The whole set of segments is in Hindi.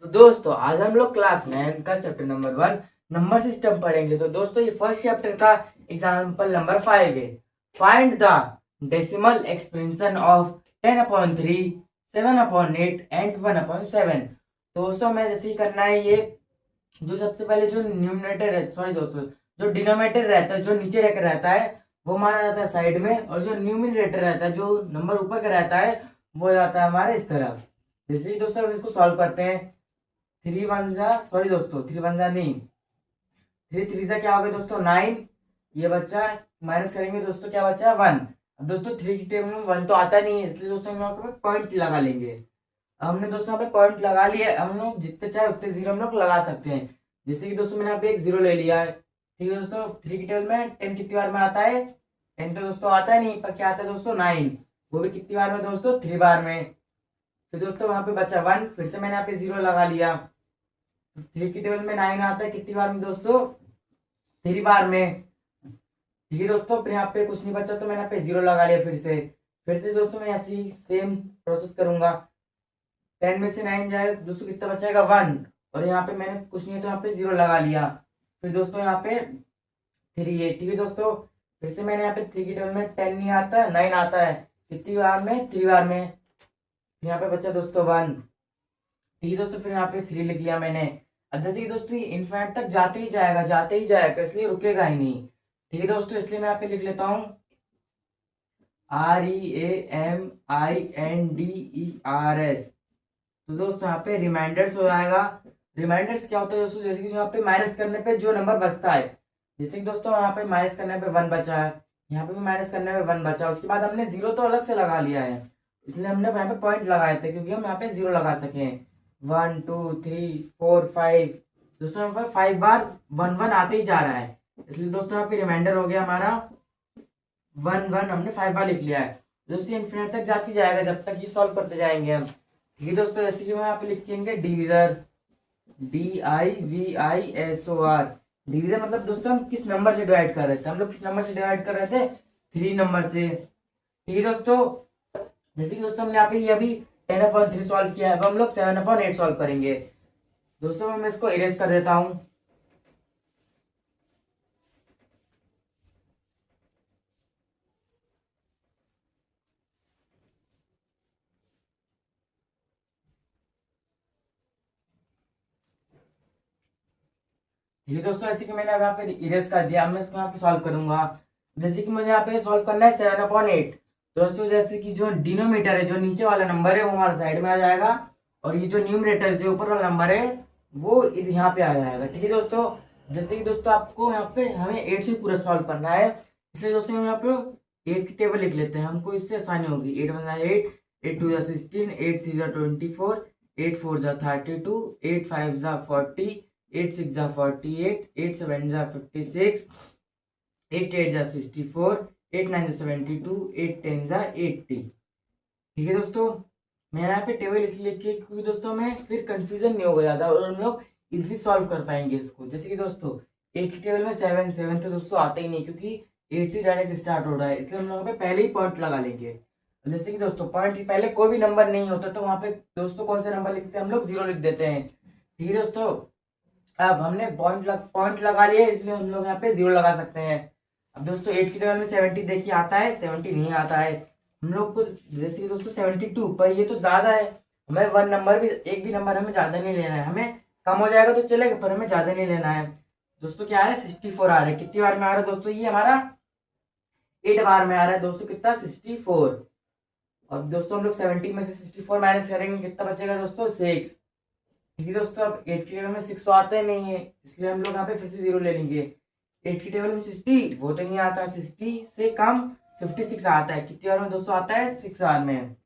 तो दोस्तों आज हम लोग क्लास 9 का चैप्टर नंबर 1 नंबर सिस्टम पढ़ेंगे। तो दोस्तों ये फर्स्ट चैप्टर का एग्जाम्पल नंबर 5 है। Find the decimal expansion of 10/3, 7/8 and 1/7। दोस्तों हमें जैसे ही करना है ये जो सबसे पहले जो न्यूमरेटर है, सॉरी दोस्तों, जो डिनोमिनेटर रहता है, जो नीचे रखकर रहता है वो माना जाता है साइड में, और जो न्यूमरेटर रहता है, जो नंबर ऊपर का रहता है, वो जाता है हमारे इस तरफ। जैसे ही दोस्तों हम इसको सॉल्व करते हैं, 3 1 सॉरी दोस्तों 3 1 नहीं, 3 3 क्या हो गया दोस्तों 9। ये बच्चा माइनस करेंगे दोस्तों, क्या बचा 1। अब दोस्तों 3 की टेबल में 1 तो आता नहीं है, इसलिए दोस्तों हम यहाँ पे पॉइंट लगा लेंगे। अब हमने दोस्तों यहाँ पे पॉइंट लगा लिया। हम लोग जितने चाहे उतने जीरो हम लोग लगा सकते हैं। जैसे कि दोस्तों मैंने यहाँ पे एक जीरो ले लिया है। ठीक है दोस्तों, 3 की टेबल में 10 कितनी बार में आता है? 10 तो दोस्तों आता है नहीं, पर क्या आता है दोस्तों 9। वो भी कितनी बार में दोस्तों? 3 बार में। फिर दोस्तों वहां पे बचा 1, फिर से मैंने यहाँ पे जीरो लगा लिया। 3 की टेबल में 9 आता है कितनी बार में दोस्तों? 3 बार में। ठीक है दोस्तों, फिर यहाँ पे कुछ नहीं बचा तो मैंने यहाँ पे जीरो लगा लिया फिर से दोस्तों मैं ऐसे ही सेम प्रोसेस करूंगा। 10 में से 9 जाए दोस्तों, कितना बचेगा 1, और यहाँ पे मैंने कुछ नहीं है तो यहाँ पे जीरो लगा लिया। फिर दोस्तों यहाँ पे 3 है। ठीक है दोस्तों, फिर से मैंने यहाँ पे 3 की टेबल में 10 नहीं आता, 9 आता है कितनी बार में? 3 बार में। फिर यहाँ पे बचा दोस्तों 1। ठीक है दोस्तों, फिर यहाँ पे 3 लिख लिया मैंने। अब देखिए दोस्तों ये इन्फिनिट तक जाते ही जाएगा, इसलिए रुकेगा ही नहीं। ठीक है दोस्तों, इसलिए मैं यहाँ पे लिख लेता हूँ REAMINDERS। तो दोस्तों यहाँ पे रिमाइंडर्स हो जाएगा। रिमाइंडर्स क्या होता है दोस्तों? जैसे कि यहाँ पे माइनस करने पे जो नंबर बचता है, जैसे कि दोस्तों यहाँ पे माइनस करने पे 1 बचा है, यहाँ पे भी माइनस करने पे 1 बचा, उसके बाद हमने जीरो तो अलग से लगा लिया है, इसलिए हमने यहाँ पे पॉइंट लगाए थे क्योंकि हम यहाँ पे जीरो लगा सके। 1 2 3 4 5। दोस्तों यहाँ पे 5 बार 1 1 आते ही जा रहा है, इसलिए दोस्तों यहाँ पे रिमाइंडर हो गया हमारा 1 1। हमने 5 बार लिख लिया है। दोस्तों इन्फिनिट तक जाती जाएगा जब तक ये सॉल्व करते जाएंगे हम। ठीक है दोस्तों, जैसे कि हम यहाँ पे लिखेंगे डिविजर, DIVISOR। डिवीजन मतलब दोस्तों हम किस नंबर से डिवाइड कर रहे थे? हम लोग किस नंबर से डिवाइड कर रहे थे? 3 नंबर से। ठीक है दोस्तों, जैसे कि दोस्तों हमने यहाँ पे ये अभी 10/3 सॉल्व किया है, अब हम लोग 7/8 सॉल्व करेंगे। दोस्तों मैं इसको इरेज कर देता हूँ। ठीक है दोस्तों, जैसे कि मैंने अब यहाँ पे इरेज कर दिया, अब मैं इसको यहाँ पे सॉल्व करूंगा। जैसे कि मुझे यहाँ पे सॉल्व करना है 7/8। दोस्तों जैसे कि जो डिनोमीटर है, जो नीचे वाला नंबर है, वो हमारे साइड में आ जाएगा, और ये जो न्यूमरेटर जो ऊपर वाला नंबर है वो यहाँ पे आ जाएगा। ठीक है दोस्तों, जैसे कि दोस्तों आपको यहाँ पे हमें 8 से पूरा सॉल्व करना है, इसलिए दोस्तों हम यहाँ पे 8 की टेबल लिख लेते हैं, हमको इससे आसानी होगी। 8 1 8, 8 2 16, 8 3 24, 8 4 32, 8 5 40, 8 6 48, 8 7 56, 8 8 64, 8 9 72, 8 10 80। ठीक है दोस्तों, मैंने यहाँ पे टेबल इसलिए लिखी है क्योंकि दोस्तों हमें फिर कंफ्यूजन नहीं होगा ज़्यादा, और हम लोग इजिली सॉल्व कर पाएंगे इसको। जैसे कि दोस्तों 8 की टेबल में 7 7 तो दोस्तों आता ही नहीं, क्योंकि 8 से डायरेक्ट स्टार्ट हो रहा है, इसलिए हम लोग पे पहले ही पॉइंट लगा लेंगे। जैसे कि दोस्तों पॉइंट पहले कोई भी नंबर नहीं होता तो वहाँ पे दोस्तों कौन सा नंबर लिखते हैं? हम लोग जीरो लिख देते हैं। ठीक है दोस्तों, अब हमने पॉइंट लगा लिया, इसलिए हम लोग यहाँ पे जीरो लगा सकते हैं। अब दोस्तों 8 की टेबल में 70 देखिए आता है? 70 नहीं आता है हम लोग को। जैसे कि दोस्तों 72, पर ये तो ज्यादा है, हमें वन नंबर भी, एक भी नंबर हमें ज्यादा नहीं लेना है, हमें कम हो जाएगा तो चलेगा, पर हमें ज्यादा नहीं लेना है। दोस्तों क्या आ रहा है? 64 आ रहा है। कितनी बार में आ रहा है दोस्तों? ये हमारा 8 बार में आ रहा है दोस्तों। कितना? 64। अब दोस्तों हम लोग 70 में से 64 माइनस करेंगे, कितना बचेगा दोस्तों? 6। ठीक है दोस्तों, अब 8 की टेबल में 6 तो आता ही नहीं है, इसलिए हम लोग यहाँ पे फिर से जीरो ले लेंगे। 8 की टेबल में 60 वो तो नहीं आता, 60 से कम 56 आता है। कितनी बार में दोस्तों आता है? 6 बार में।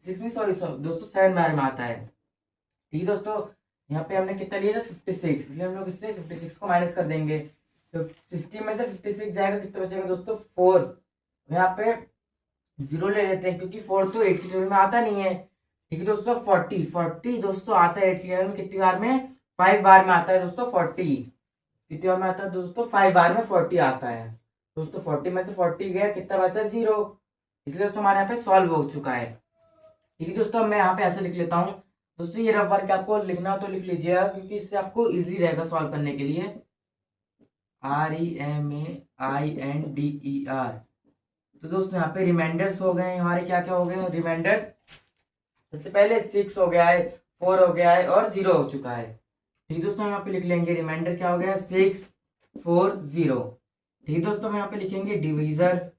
6 में सॉरी दोस्तों 7 बार में आता है। ठीक है दोस्तों, यहाँ पे हमने कितना लिया था? 56, इसलिए हम लोग इससे 56 को माइनस कर देंगे। तो 60 में से 56 जाएगा, कितना बचेगा दोस्तों? 4। यहाँ पे जीरो ले लेते हैं क्योंकि 4 तो 8 की टेबल में आता नहीं है। ठीक है दोस्तों, 40 दोस्तों आता है 8 की टेबल में कितनी बार में? 5 बार में आता है दोस्तों 40। कितनी बार में आता है दोस्तों? 5 बार में 40 आता है। दोस्तों 40 में से 40 गया, कितना बचा? 0। इसलिए दोस्तों हमारे यहाँ पे सॉल्व हो चुका है। ठीक है दोस्तों, मैं यहाँ पे ऐसे लिख लेता हूँ दोस्तों ये रफ वर्क आपको लिखना हो तो लिख लीजिएगा, क्योंकि इससे आपको इजीली रहेगा सॉल्व करने के लिए। REMAINDER। तो दोस्तों यहाँ पे रिमाइंडर्स हो गए हमारे, क्या क्या हो गए रिमाइंडर्स। सबसे पहले 6 हो गया है, 4 हो गया है और 0 हो चुका है। ठीक है दोस्तों, हम यहाँ पे लिख लेंगे रिमाइंडर क्या हो गया 6 4 0। ठीक है दोस्तों, हम यहाँ पे लिखेंगे डिवीजर।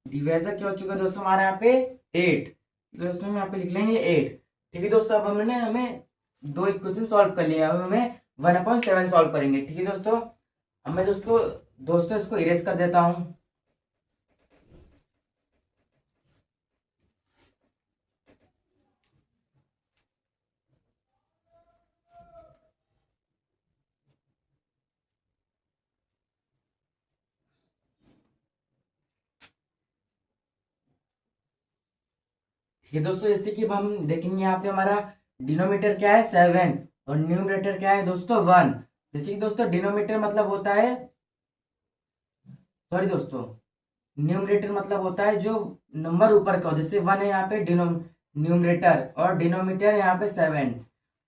डिवीजर क्या हो चुका है दोस्तों हमारे यहाँ पे 8। तो दोस्तों हम यहाँ पे लिख लेंगे 8। ठीक है दोस्तों, अब हमने हमें दो इक्वेशन सॉल्व कर लिया, अब हमें 1/7 सॉल्व करेंगे। ठीक है दोस्तों, अब मैं दोस्तों इसको इरेज कर देता हूँ। ठीक है दोस्तों, जैसे कि अब हम देखेंगे यहाँ पे हमारा डिनोमीटर क्या है 7 और न्यूमरेटर क्या है दोस्तों 1। जैसे कि दोस्तों डिनोमीटर मतलब होता है, सॉरी दोस्तों, न्यूमरेटर मतलब होता है जो नंबर ऊपर का हो, जैसे 1 है यहाँ पे न्यूमरेटर और डिनोमीटर यहाँ पे 7।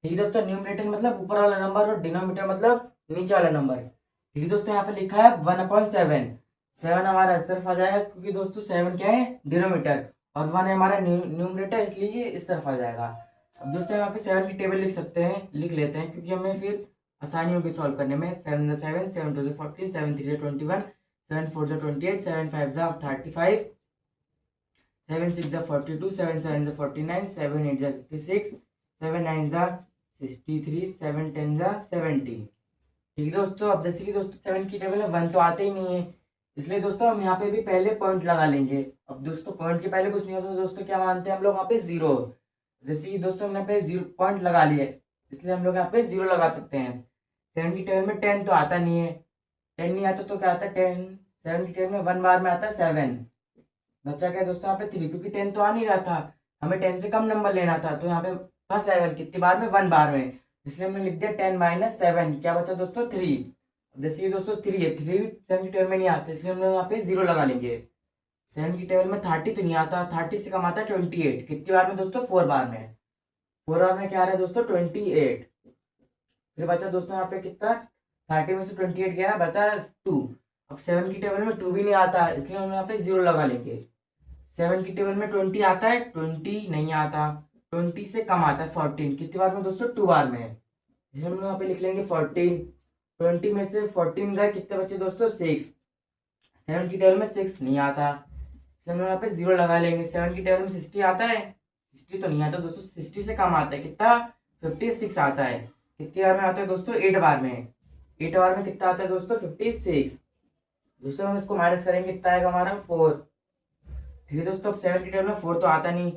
ठीक है दोस्तों, न्यूमरेटर मतलब ऊपर वाला नंबर और डिनोमीटर मतलब नीचे वाला नंबर। ठीक है दोस्तों, यहाँ पे लिखा है 1/7। 7 हमारा इस तरफ आ जाएगा, क्योंकि दोस्तों 7 क्या है डिनोमीटर और 1 है हमारा न्यूमरेटर, इसलिए ये इस तरफ आ जाएगा। अब दोस्तों यहाँ पे 7 की टेबल लिख सकते हैं, लिख लेते हैं, क्योंकि हमें फिर आसानी होगी सॉल्व करने में। 7 7 7 2 14 7 3 21 7 4 28 7 5 35 7 6 42 7 7 49 7 8 56 7 9 63 7 10 70। ठीक है दोस्तों, अब जैसे कि दोस्तों 7 की टेबल में 1 तो आते ही नहीं है, इसलिए दोस्तों हम यहाँ पे भी पहले पॉइंट लगा लेंगे। अब दोस्तों पॉइंट के पहले कुछ नहीं होता, तो दोस्तों क्या मानते हैं हम लोग, वहाँ पे 0। जैसे कि दोस्तों हमने पे 0 पॉइंट लगा लिए, इसलिए हम लोग यहाँ पे 0 लगा सकते हैं। 7 की टेबल में 10 तो आता नहीं है, 10 नहीं आता तो क्या आता है 10। 7 की टेबल में 1 बार में आता है 7। बच्चा क्या है दोस्तों यहाँ पे 3, क्योंकि 10 तो आ नहीं रहा था, हमें 10 से कम नंबर लेना था, तो यहाँ पे था 7 कितनी बार में 1 बार में, इसलिए हमने लिख दिया 10 - 7। क्या बचा दोस्तों 3। जैसे ये दोस्तों 3 है, 3 7 की टेबल में नहीं आता, इसलिए हम लोग यहाँ पे 0 लगा लेंगे। 7 की टेबल में 30 तो नहीं आता, 30 से कम आता है 28। कितनी बार में दोस्तों 4 बार में। 4 बार में क्या आ रहा है दोस्तों 28। फिर बचा दोस्तों यहाँ पे कितना, 30 में से 28 गया, बचा 2। अब 7 की टेबल में 2 भी नहीं आता, इसलिए हम यहाँ पे 0 लगा लेंगे। 7 की टेबल में 20 आता है, 20 नहीं आता, 20 से कम आता है 14। कितनी बार में दोस्तों 2 बार में, इसलिए हम यहाँ पे लिख लेंगे 14। 20 में से 14 गए, कितने बचे दोस्तों 6। 7 की टेबल में 6 नहीं आता, इसलिए हम यहाँ पे 0 लगा लेंगे। 7 की टेबल में 60 आता है, 60 तो नहीं आता दोस्तों, 60 से कम आता है, कितना 56 आता है। कितनी बार में आता है दोस्तों 8 बार में। 8 बार में कितना आता है दोस्तों 56। दोस्तों हम इसको माइनस करेंगे, कितना आएगा हमारा 4। ठीक है दोस्तों, अब 7 की टेबल में 4 तो आता नहीं,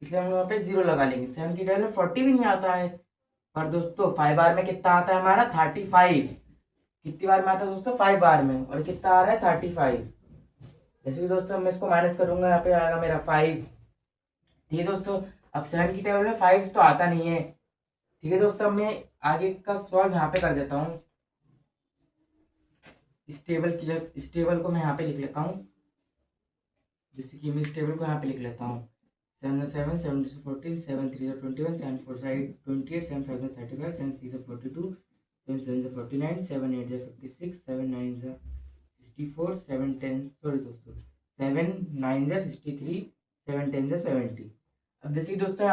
इसलिए हम यहाँ पे 0 लगा लेंगे। 7 की टेबल में 40 भी नहीं आता है, पर दोस्तों 5 बार में कितना आता है हमारा 35। कितनी बार में आता है दोस्तों 5 बार में, और कितना आ रहा है 35। जैसे कि दोस्तों मैं इसको माइनस करूंगा, यहाँ पे आएगा मेरा 5। ठीक है दोस्तों, अब 7 की टेबल में 5 तो आता नहीं है। ठीक है दोस्तों, अब मैं आगे का सॉल्व यहाँ पे कर देता हूँ। इस टेबल को मैं यहाँ पे लिख लेता हूँ, जैसे कि मैं इस टेबल को यहाँ पे लिख लेता हूँ। 7 7 7 2 14 7 3 21 7 4 28 7 5 35 7 6 42 7 7 49 7 8 56 7 9 64 7 10 सॉरी दोस्तों 7 9 63 7 10 70। अब जैसे कि दोस्तों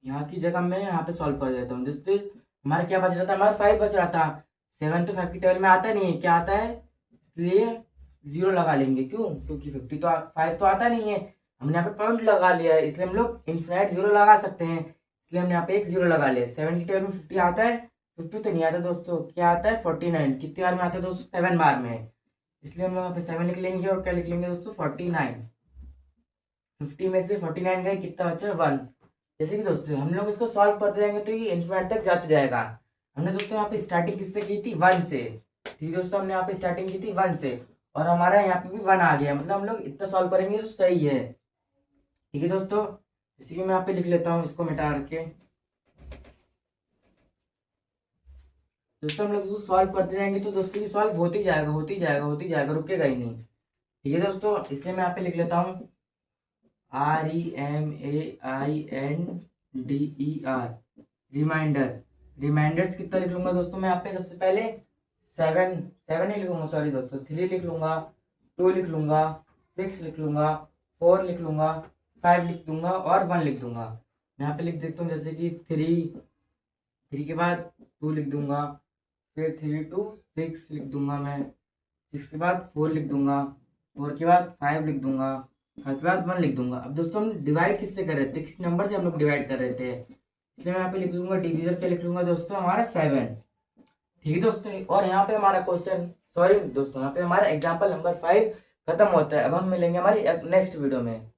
यहाँ की जगह मैं यहाँ पे सॉल्व कर देता हूँ। दोस्तों हमारा क्या बच रहा था, हमारा 5 बच रहा था। 7 तो 5 की टेबल में आता नहीं है, क्या आता है, इसलिए 0 लगा लेंगे। क्यों, क्योंकि 5 तो आता नहीं है, हमने यहाँ पे पॉइंट लगा लिया है, इसलिए हम लोग इनफिनाइट 0 लगा सकते हैं, इसलिए हमने यहाँ पे एक 0 लगा लिया। 7 की टेबल में 50 आता है, 50 तो नहीं आता दोस्तों, क्या आता है 49। कितनी बार में आता है दोस्तों 7 बार में, इसलिए हम लोग यहाँ पे 7 लिख लेंगे और क्या लिख लेंगे दोस्तों 49। 50 में से 49 गए, कितना बचा 1। जैसे कि दोस्तों हम लोग इसको सॉल्व करते जाएंगे तो ये इनफिनाइट तक जाते जाएगा। हमने दोस्तों यहाँ पे स्टार्टिंग किससे की थी 1 से। ठीक है दोस्तों, हमने यहाँ पे स्टार्टिंग की थी 1 से और हमारा यहाँ पे भी 1 आ गया, मतलब हम लोग इतना सॉल्व करेंगे तो सही है। ठीक है दोस्तों, इसी को मैं यहाँ पे लिख लेता हूँ, इसको मिटा के। दोस्तों हम लोग सॉल्व करते जाएंगे तो दोस्तों ये सॉल्व होती जाएगा होती जाएगा होती जाएगा, रुकेगा ही नहीं। ठीक है दोस्तों, इसलिए मैं यहाँ पे लिख लेता हूँ REMAINDER, रिमाइंडर। रिमाइंडर्स कितना लिख लूंगा दोस्तों मैं यहाँ पे? सबसे पहले 7 ही लिखूंगा, सॉरी दोस्तों, 3 लिख लूंगा, 2 लिख लूंगा, 6 लिख लूंगा, 4 लिख लूंगा, 5 लिख दूंगा और 1 लिख दूंगा। मैं यहाँ पे लिख देता हूँ जैसे कि 3 के बाद 2 लिख दूंगा, फिर 3 to 6 लिख दूंगा मैं, 6 के बाद 4 लिख दूंगा, 4 के बाद 5 लिख दूंगा, 5 के बाद 1 लिख दूंगा। अब दोस्तों हम डिवाइड किससे कर रहे थे, किस नंबर से हम लोग डिवाइड कर रहे थे, इसलिए मैं यहाँ पे लिख लूंगा डिवीजर क्या लिख लूंगा दोस्तों हमारा 7। ठीक है दोस्तों, और यहाँ पे हमारा क्वेश्चन, सॉरी दोस्तों, यहाँ पे हमारा एग्जाम्पल नंबर 5 खत्म होता है। अब हम मिलेंगे हमारी नेक्स्ट वीडियो में।